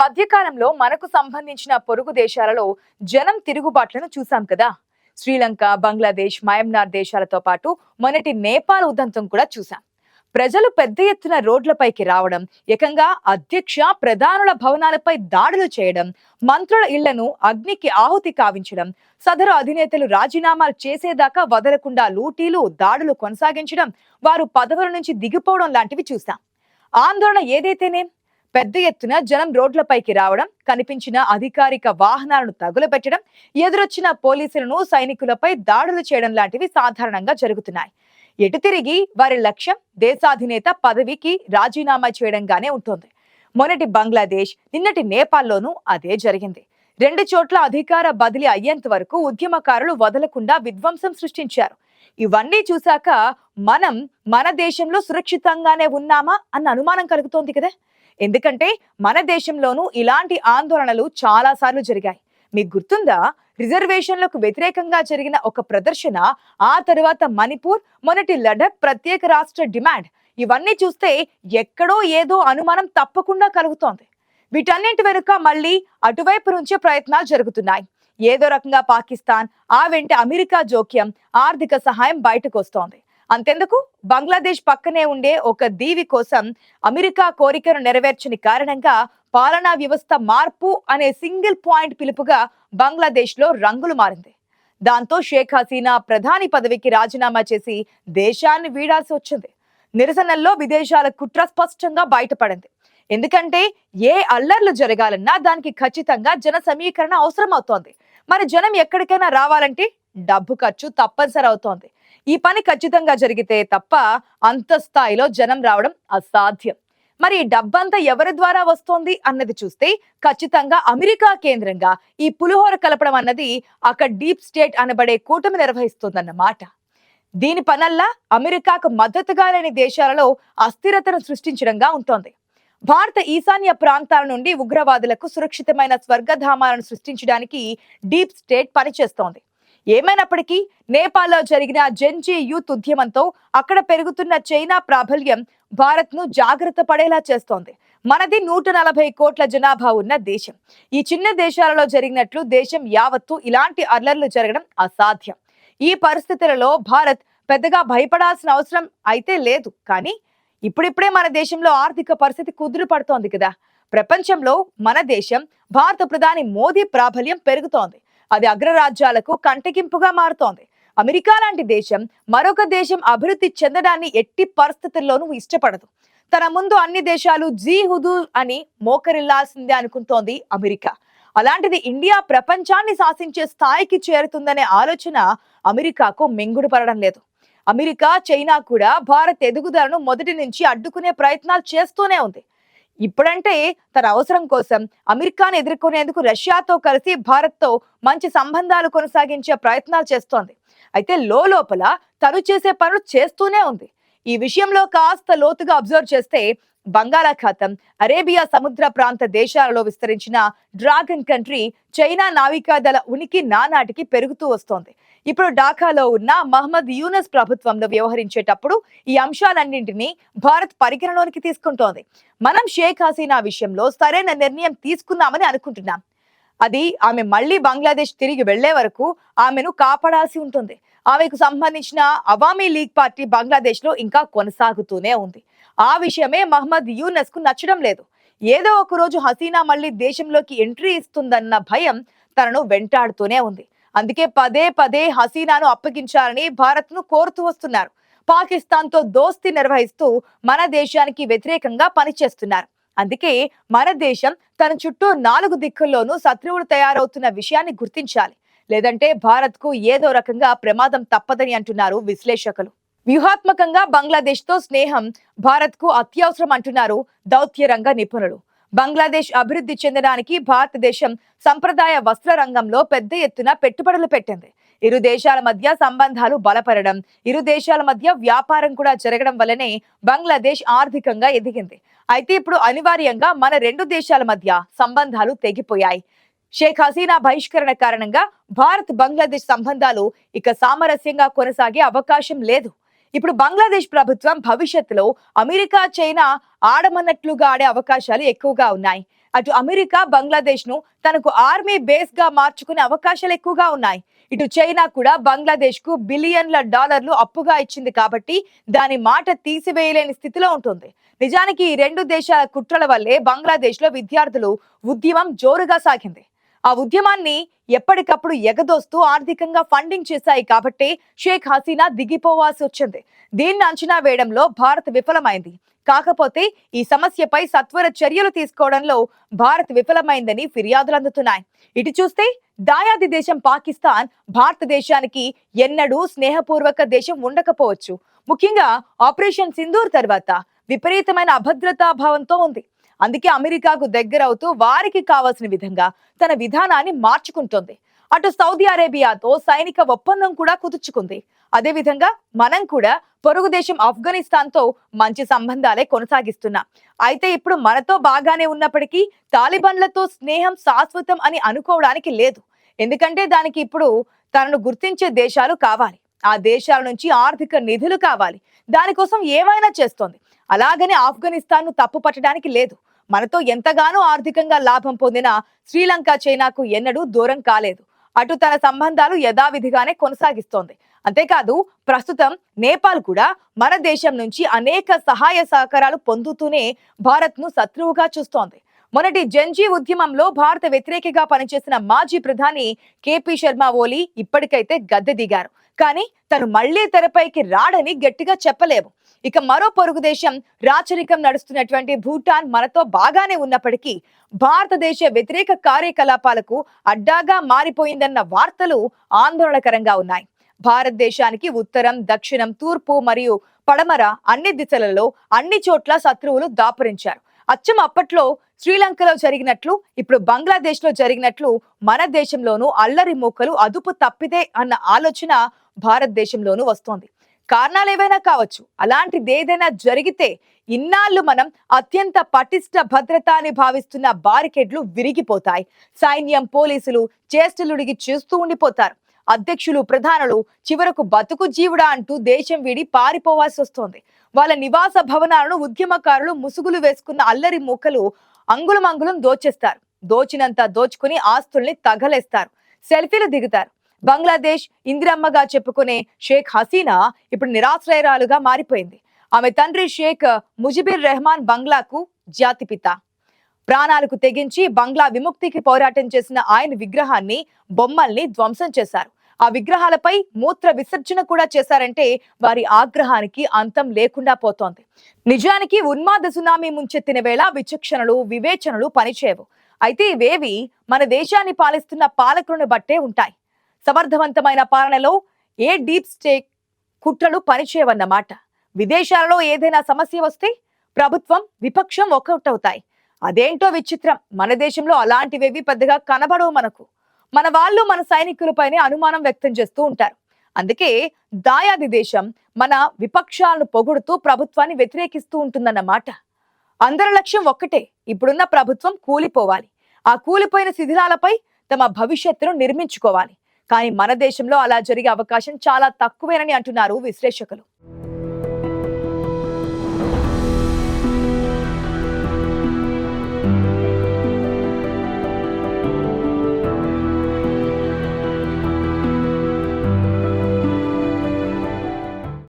మధ్య కాలంలో మనకు సంబంధించిన పొరుగు దేశాలలో జనం తిరుగుబాట్లను చూసాం కదా. శ్రీలంక, బంగ్లాదేశ్, మయన్మార్ దేశాలతో పాటు మొన్నటి నేపాల్ ఉదంతం కూడా చూసాం. ప్రజలు పెద్ద ఎత్తున రోడ్లపైకి రావడం, ఏకంగా అధ్యక్ష ప్రధానుల భవనాలపై దాడులు చేయడం, మంత్రుల ఇళ్లను అగ్నికి ఆహుతి కావించడం, సదరు అధినేతలు రాజీనామాలు చేసేదాకా వదలకుండా లూటీలు, దాడులు కొనసాగించడం, వారు పదవుల నుంచి దిగిపోవడం లాంటివి చూసాం. ఆందోళన ఏదైతేనే పెద్ద ఎత్తున జనం రోడ్లపైకి రావడం, కనిపించిన అధికారిక వాహనాలను తగులబెట్టడం, ఎదురొచ్చిన పోలీసులను, సైనికులపై దాడులు చేయడం లాంటివి సాధారణంగా జరుగుతున్నాయి. ఎటు తిరిగి వారి లక్ష్యం దేశాధినేత పదవికి రాజీనామా చేయడంగానే ఉంటుంది. మొన్నటి బంగ్లాదేశ్, నిన్నటి నేపాల్లోనూ అదే జరిగింది. రెండు చోట్ల అధికార బదిలీ అయ్యేంత వరకు ఉద్యమకారులు వదలకుండా విధ్వంసం సృష్టించారు. ఇవన్నీ చూశాక మన దేశంలో సురక్షితంగానే ఉన్నామా అన్న అనుమానం కలుగుతోంది కదా. ఎందుకంటే మన దేశంలోనూ ఇలాంటి ఆందోళనలు చాలా సార్లు జరిగాయి. మీకు గుర్తుందా? రిజర్వేషన్లకు వ్యతిరేకంగా జరిగిన ఒక ప్రదర్శన, ఆ తరువాత మణిపూర్, మొన్నటి లడఖ్ ప్రత్యేక రాష్ట్ర డిమాండ్, ఇవన్నీ చూస్తే ఎక్కడో ఏదో అనుమానం తప్పకుండా కలుగుతోంది. వీటన్నింటి వెనుక మళ్ళీ అటువైపు నుంచే ప్రయత్నాలు జరుగుతున్నాయి. ఏదో రకంగా పాకిస్తాన్, ఆ వెంట అమెరికా జోక్యం, ఆర్థిక సహాయం బయటకు వస్తోంది. అంతెందుకు, బంగ్లాదేశ్ పక్కనే ఉండే ఒక దీవి కోసం అమెరికా కోరికను నెరవేర్చని కారణంగా పాలనా వ్యవస్థ మార్పు అనే సింగిల్ పాయింట్ పిలుపుగా బంగ్లాదేశ్ లో రంగులు మారింది. దాంతో షేక్ హసీనా ప్రధాని పదవికి రాజీనామా చేసి దేశాన్ని వీడాల్సి వచ్చింది. నిరసనల్లో విదేశాల కుట్ర స్పష్టంగా బయటపడింది. ఎందుకంటే ఏ అల్లర్లు జరగాలన్నా దానికి ఖచ్చితంగా జన సమీకరణ అవసరం అవుతోంది. మరి జనం ఎక్కడికైనా రావాలంటే డబ్బు ఖర్చు తప్పనిసరి అవుతోంది. ఈ పని ఖచ్చితంగా జరిగితే తప్ప అంత స్థాయిలో జనం రావడం అసాధ్యం. మరి ఈ డబ్బంతా ఎవరి ద్వారా వస్తోంది అన్నది చూస్తే ఖచ్చితంగా అమెరికా కేంద్రంగా ఈ పులిహోర కలపడం అన్నది అక్కడ డీప్ స్టేట్ అనబడే కూటమి నిర్వహిస్తోందన్నమాట. దీని పనల్లా అమెరికాకు మద్దతుగా లేని దేశాలలో అస్థిరతను సృష్టించడంగా ఉంటోంది. భారత ఈశాన్య ప్రాంతాల నుండి ఉగ్రవాదులకు సురక్షితమైన స్వర్గధామాలను సృష్టించడానికి డీప్ స్టేట్ పనిచేస్తోంది. ఏమైనప్పటికీ నేపాల్లో జరిగిన జెన్జీ యూత్ ఉద్యమంతో అక్కడ పెరుగుతున్న చైనా ప్రాబల్యం భారత్ ను జాగ్రత్త పడేలా చేస్తోంది. మనది 140 కోట్ల జనాభా ఉన్న దేశం. ఈ చిన్న దేశాలలో జరిగినట్లు దేశం యావత్తు ఇలాంటి అల్లర్లు జరగడం అసాధ్యం. ఈ పరిస్థితులలో భారత్ పెద్దగా భయపడాల్సిన అవసరం అయితే లేదు. కానీ ఇప్పుడిప్పుడే మన దేశంలో ఆర్థిక పరిస్థితి కుదురు పడుతోంది కదా. ప్రపంచంలో మన దేశం, భారత ప్రధాని మోదీ ప్రాబల్యం పెరుగుతోంది. అది అగ్రరాజ్యాలకు కంటగింపుగా మారుతోంది. అమెరికా లాంటి దేశం మరొక దేశం అభివృద్ధి చెందడాన్ని ఎట్టి పరిస్థితుల్లోనూ ఇష్టపడదు. తన ముందు అన్ని దేశాలు జీ హుదూ అని మోకరిల్లాల్సిందే అనుకుంటోంది అమెరికా. అలాంటిది ఇండియా ప్రపంచాన్ని శాసించే స్థాయికి చేరుతుందనే ఆలోచన అమెరికాకు మింగుడు పడడం లేదు. అమెరికా, చైనా కూడా భారత్ ఎదుగుదలను మొదటి నుంచి అడ్డుకునే ప్రయత్నాలు చేస్తూనే ఉంది. ఇప్పుడంటే తన అవసరం కోసం అమెరికాను ఎదుర్కొనేందుకు రష్యాతో కలిసి భారత్తో మంచి సంబంధాలు కొనసాగించే ప్రయత్నాలు చేస్తోంది. అయితే లోపల తను చేసే పనులు చేస్తూనే ఉంది. ఈ విషయంలో కాస్త లోతుగా అబ్జర్వ్ చేస్తే బంగాళాఖాతం, అరేబియా సముద్ర ప్రాంత దేశాలలో విస్తరించిన డ్రాగన్ కంట్రీ చైనా నావికాదళ ఉనికి నానాటికి పెరుగుతూ వస్తోంది. ఇప్పుడు ఢాకాలో ఉన్న మహమ్మద్ యూనస్ ప్రభుత్వంలో వ్యవహరించేటప్పుడు ఈ అంశాలన్నింటినీ భారత్ పరిగణలోనికి తీసుకుంటోంది. మనం షేక్ హసీనా విషయంలో సరైన నిర్ణయం తీసుకున్నామని అనుకుంటున్నాం. అది ఆమె మళ్ళీ బంగ్లాదేశ్ తిరిగి వెళ్లే వరకు ఆమెను కాపాడాల్సి ఉంటుంది. ఆమెకు సంబంధించిన అవామీ లీగ్ పార్టీ బంగ్లాదేశ్ లో ఇంకా కొనసాగుతూనే ఉంది. ఆ విషయమే మహమ్మద్ యూనస్ కు నచ్చడం లేదు. ఏదో ఒక రోజు హసీనా మళ్ళీ దేశంలోకి ఎంట్రీ ఇస్తుందన్న భయం తనను వెంటాడుతూనే ఉంది. అందుకే పదే పదే హసీనాను అప్పగించాలని భారత్ ను కోరుతూ వస్తున్నారు. పాకిస్తాన్ తో దోస్తీ నిర్వహిస్తూ మన దేశానికి వ్యతిరేకంగా పనిచేస్తున్నారు. అందుకే మన దేశం తన చుట్టూ 4 దిక్కుల్లోనూ శత్రువులు తయారవుతున్న విషయాన్ని గుర్తించాలి. లేదంటే భారత్ కు ఏదో రకంగా ప్రమాదం తప్పదని అంటున్నారు విశ్లేషకులు. వ్యూహాత్మకంగా బంగ్లాదేశ్ తో స్నేహం భారత్ కు అత్యవసరం అంటున్నారు దౌత్య రంగ నిపుణులు. బంగ్లాదేశ్ అభివృద్ధి చెందడానికి భారతదేశం సంప్రదాయ వస్త్ర రంగంలో పెద్ద ఎత్తున పెట్టుబడులు పెట్టింది. ఇరు దేశాల మధ్య సంబంధాలు బలపడడం, ఇరు దేశాల మధ్య వ్యాపారం కూడా జరగడం వల్లనే బంగ్లాదేశ్ ఆర్థికంగా ఎదిగింది. అయితే ఇప్పుడు అనివార్యంగా మన రెండు దేశాల మధ్య సంబంధాలు తెగిపోయాయి. షేక్ హసీనా బహిష్కరణ కారణంగా భారత్ బంగ్లాదేశ్ సంబంధాలు ఇక సామరస్యంగా కొనసాగే అవకాశం లేదు. ఇప్పుడు బంగ్లాదేశ్ ప్రభుత్వం భవిష్యత్తులో అమెరికా, చైనా ఆడమన్నట్లుగా ఆడే అవకాశాలు ఎక్కువగా ఉన్నాయి. అటు అమెరికా బంగ్లాదేశ్ ను తనకు ఆర్మీ బేస్ గా మార్చుకునే అవకాశాలు ఎక్కువగా ఉన్నాయి. ఇటు చైనా కూడా బంగ్లాదేశ్ కు బిలియన్ల డాలర్లు అప్పుగా ఇచ్చింది కాబట్టి దాని మాట తీసివేయలేని స్థితిలో ఉంటుంది. నిజానికి ఈ రెండు దేశాల కుట్రల వల్లే బంగ్లాదేశ్ లో విద్యార్థులు ఉద్యమం జోరుగా సాగింది. ఆ ఉద్యమాన్ని ఎప్పటికప్పుడు ఎగదోస్తూ ఆర్థికంగా ఫండింగ్ చేశాయి కాబట్టి షేక్ హసీనా దిగిపోవాల్సి వచ్చింది. దీన్ని అంచనా వేయడంలో భారత్ విఫలమైంది. కాకపోతే ఈ సమస్యపై సత్వర చర్యలు తీసుకోవడంలో భారత్ విఫలమైందని ఫిర్యాదులు అందుతున్నాయి. ఇటు చూస్తే దాయాది దేశం పాకిస్తాన్ భారతదేశానికి ఎన్నడూ స్నేహపూర్వక దేశం ఉండకపోవచ్చు. ముఖ్యంగా ఆపరేషన్ సింధూర్ తర్వాత విపరీతమైన అభద్రతా భావంతో ఉంది. అందుకే అమెరికాకు దగ్గరవుతూ వారికి కావాల్సిన విధంగా తన విధానాన్ని మార్చుకుంటోంది. అటు సౌదీ అరేబియాతో సైనిక ఒప్పందం కూడా కుదుర్చుకుంది. అదేవిధంగా మనం కూడా పొరుగు దేశం ఆఫ్ఘనిస్తాన్ తో మంచి సంబంధాలే కొనసాగిస్తున్నాం. అయితే ఇప్పుడు మనతో బాగానే ఉన్నప్పటికీ తాలిబాన్లతో స్నేహం శాశ్వతం అని అనుకోవడానికి లేదు. ఎందుకంటే దానికి ఇప్పుడు తనను గుర్తించే దేశాలు కావాలి, ఆ దేశాల నుంచి ఆర్థిక నిధులు కావాలి. దానికోసం ఏమైనా చేస్తోంది. అలాగని ఆఫ్ఘనిస్తాన్ ను తప్పు పట్టడానికి లేదు. మనతో ఎంతగానో ఆర్థికంగా లాభం పొందిన శ్రీలంక చైనాకు ఎన్నడూ దూరం కాలేదు. అటు తన సంబంధాలు యథావిధిగానే కొనసాగిస్తోంది. అంతేకాదు ప్రస్తుతం నేపాల్ కూడా మన దేశం నుంచి అనేక సహాయ సహకారాలు పొందుతూనే భారత్ ను శత్రువుగా చూస్తోంది. మొన్నటి జంజీ ఉద్యమంలో భారత వ్యతిరేకిగా పనిచేసిన మాజీ ప్రధాని కేపీ శర్మ ఓలీ ఇప్పటికైతే గద్దె దిగారు. కానీ తను మళ్లీ తెరపైకి రాడని గట్టిగా చెప్పలేము. ఇక మరో పొరుగు దేశం రాచరికం నడుస్తున్నటువంటి భూటాన్ మనతో బాగానే ఉన్నప్పటికీ భారతదేశ వ్యతిరేక కార్యకలాపాలకు అడ్డాగా మారిపోయిందన్న వార్తలు ఆందోళనకరంగా ఉన్నాయి. భారతదేశానికి ఉత్తరం, దక్షిణం, తూర్పు మరియు పడమర అన్ని దిశలలో అన్ని చోట్ల శత్రువులు దాపురించారు. అచ్చం అప్పట్లో శ్రీలంకలో జరిగినట్లు ఇప్పుడు బంగ్లాదేశ్ లో జరిగినట్లు మన దేశంలోనూ అల్లరి మూకలు అదుపు తప్పిదే అన్న ఆలోచన భారతదేశంలోనూ వస్తోంది. కారణాలు ఏవైనా కావచ్చు. అలాంటిదేదైనా జరిగితే ఇన్నాళ్ళు మనం అత్యంత పటిష్ట భద్రత అని భావిస్తున్న బారికేడ్లు విరిగిపోతాయి. సైన్యం, పోలీసులు చేష్టలుడిగి చూస్తూ ఉండిపోతారు. అధ్యక్షులు, ప్రధానులు చివరకు బతుకు జీవుడా అంటూ దేశం వీడి పారిపోవాల్సి వస్తోంది. వాళ్ళ నివాస భవనాలను ఉద్యమకారులు ముసుగులు వేసుకున్న అల్లరి మూకలు అంగుళం దోచేస్తారు. దోచినంత దోచుకుని ఆస్తుల్ని తగలేస్తారు, సెల్ఫీలు దిగుతారు. బంగ్లాదేశ్ ఇందిరమ్మగా చెప్పుకునే షేక్ హసీనా ఇప్పుడు నిరాశ్రయరాలుగా మారిపోయింది. ఆమె తండ్రి షేక్ ముజిబుర్ రెహమాన్ బంగ్లాకు జాతిపిత. ప్రాణాలకు తెగించి బంగ్లా విముక్తికి పోరాటం చేసిన ఆయన విగ్రహాన్ని, బొమ్మల్ని ధ్వంసం చేశారు. ఆ విగ్రహాలపై మూత్ర విసర్జన కూడా చేశారంటే వారి ఆగ్రహానికి అంతం లేకుండా పోతోంది. నిజానికి ఉన్మాద సునామీ ముంచెత్తిన వేళ విచక్షణలు, వివేచనలు పనిచేయవు. అయితే ఇవేవి మన దేశాన్ని పాలిస్తున్న పాలకులను బట్టే ఉంటాయి. సమర్థవంతమైన పాలనలో ఏ డీప్ స్టేట్ కుట్రలు పనిచేయవన్నమాట. విదేశాలలో ఏదైనా సమస్య వస్తే ప్రభుత్వం, విపక్షం ఒక్కటవుతాయి. అదేంటో విచిత్రం, మన దేశంలో అలాంటివేవి పెద్దగా కనబడవు మనకు. మన వాళ్ళు మన సైనికులపైనే అనుమానం వ్యక్తం చేస్తూ ఉంటారు. అందుకే దాయాది దేశం మన విపక్షాలను పొగుడుతూ ప్రభుత్వాన్ని వ్యతిరేకిస్తూ ఉంటుందన్నమాట. అందరి లక్ష్యం ఒక్కటే, ఇప్పుడున్న ప్రభుత్వం కూలిపోవాలి. ఆ కూలిపోయిన శిథిలాలపై తమ భవిష్యత్తును నిర్మించుకోవాలి. కానీ మన దేశంలో అలా జరిగే అవకాశం చాలా తక్కువేనని అంటున్నారు విశ్లేషకులు.